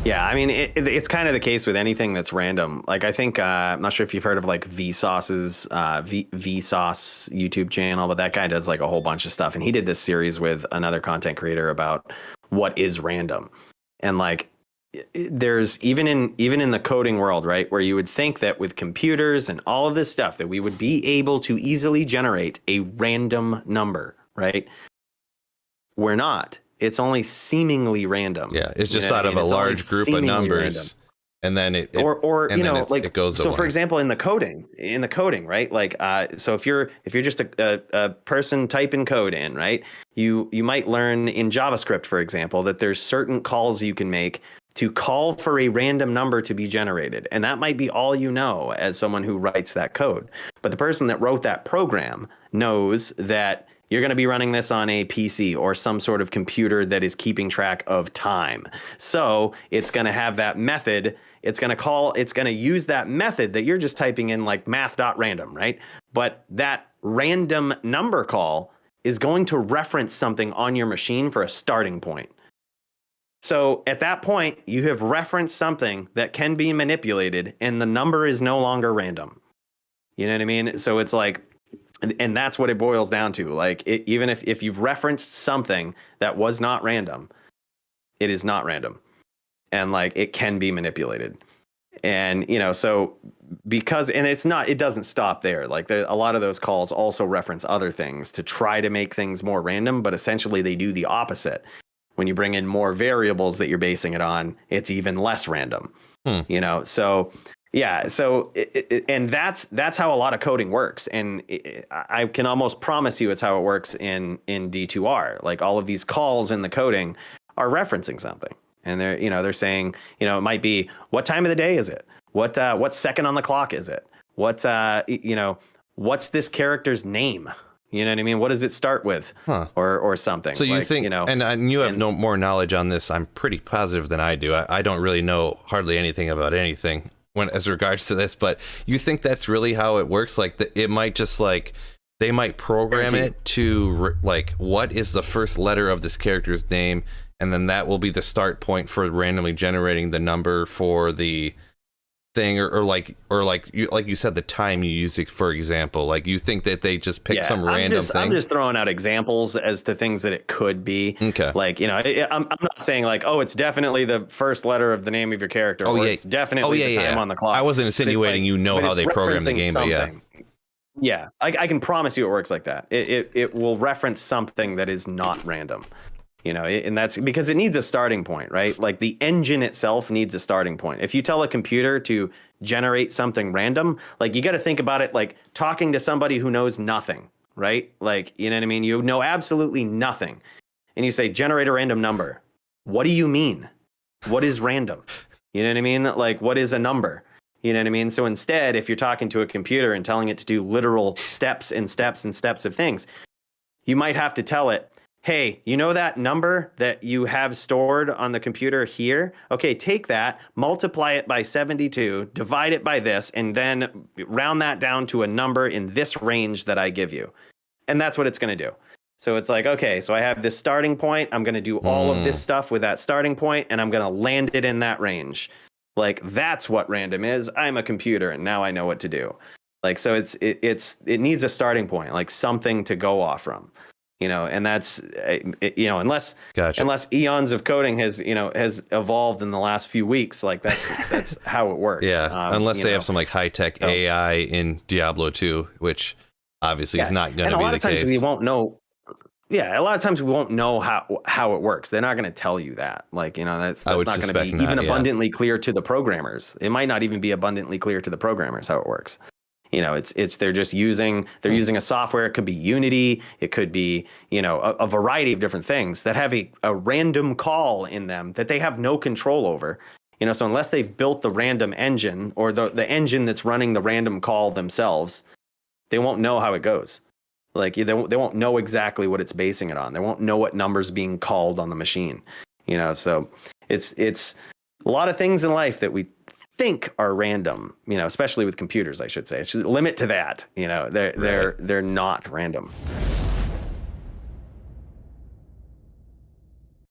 Yeah, I mean, it's kind of the case with anything that's random. Like, I think I'm not sure if you've heard of like Vsauce's Vsauce YouTube channel, but that guy does like a whole bunch of stuff, and he did this series with another content creator about what is random, and like, there's even in the coding world, right, where you would think that with computers and all of this stuff that we would be able to easily generate a random number, right? We're not. It's only seemingly random. Yeah, it's You just know what I out of mean? a It's only large group of seemingly random. numbers, and then Or and you then know, like, it goes to so for one. example, in the coding, right? Like, so if you're just a person typing code in, right? You might learn in JavaScript, for example, that there's certain calls you can make to call for a random number to be generated, and that might be all you know as someone who writes that code. But the person that wrote that program knows that you're going to be running this on a PC or some sort of computer that is keeping track of time. So it's going to have that method. It's going to use that method that you're just typing in, like math.random, right? But that random number call is going to reference something on your machine for a starting point. So at that point, you have referenced something that can be manipulated, and the number is no longer random. You know what I mean? So it's like, and that's what it boils down to. Like, even if you've referenced something that was not random, it is not random, and like it can be manipulated. And so it doesn't stop there. Like, a lot of those calls also reference other things to try to make things more random, but essentially they do the opposite. When you bring in more variables that you're basing it on, it's even less random. So yeah, so and that's how a lot of coding works, and I can almost promise you it's how it works in D2R. Like, all of these calls in the coding are referencing something, and they're saying, it might be, what time of the day is it? What second on the clock is it? What's this character's name? You know what I mean? What does it start with? Huh. Or something. So you think, and you have no more knowledge on this, I'm pretty positive, than I do. I don't really know hardly anything about anything as regards to this, but you think that's really how it works? Like, it might just, like, they might program it to, like, what is the first letter of this character's name, and then that will be the start point for randomly generating the number for the thing, or like you said, the time you use it, for example. Like, you think that they just pick some random thing? I'm just throwing out examples as to things that it could be. Okay. Like, I'm not saying like, oh, it's definitely the first letter of the name of your character. Oh, or yeah. It's definitely the time on the clock. I wasn't insinuating how they program the game, but yeah. Yeah, I can promise you it works like that. It will reference something that is not random. And that's because it needs a starting point, right? Like, the engine itself needs a starting point. If you tell a computer to generate something random, like, you got to think about it like talking to somebody who knows nothing, right? Like, you know what I mean? You know absolutely nothing. And you say, generate a random number. What do you mean? What is random? You know what I mean? Like, what is a number? You know what I mean? So instead, if you're talking to a computer and telling it to do literal steps and steps and steps of things, you might have to tell it, hey, you know that number that you have stored on the computer here? Okay, take that, multiply it by 72, divide it by this, and then round that down to a number in this range that I give you. And that's what it's going to do. So it's like, okay, so I have this starting point. I'm going to do all of this stuff with that starting point, and I'm going to land it in that range. Like, that's what random is. I'm a computer, and now I know what to do. Like, so it needs a starting point, like something to go off from. And that's, unless eons of coding has evolved in the last few weeks, like that's how it works. Yeah. Unless they have some like high tech AI in Diablo 2, which obviously is not going to be the case. And a lot of times we won't know. Yeah. A lot of times we won't know how it works. They're not going to tell you that. Like, that's not going to be even abundantly clear to the programmers. It might not even be abundantly clear to the programmers how it works. They're just using a software. It could be Unity. It could be, a variety of different things that have a random call in them that they have no control over. So unless they've built the random engine or the engine that's running the random call themselves, they won't know how it goes. Like, they won't know exactly what it's basing it on. They won't know what number's being called on the machine. So it's a lot of things in life that we think are random, especially with computers, I should say. It should limit to that. They're not random.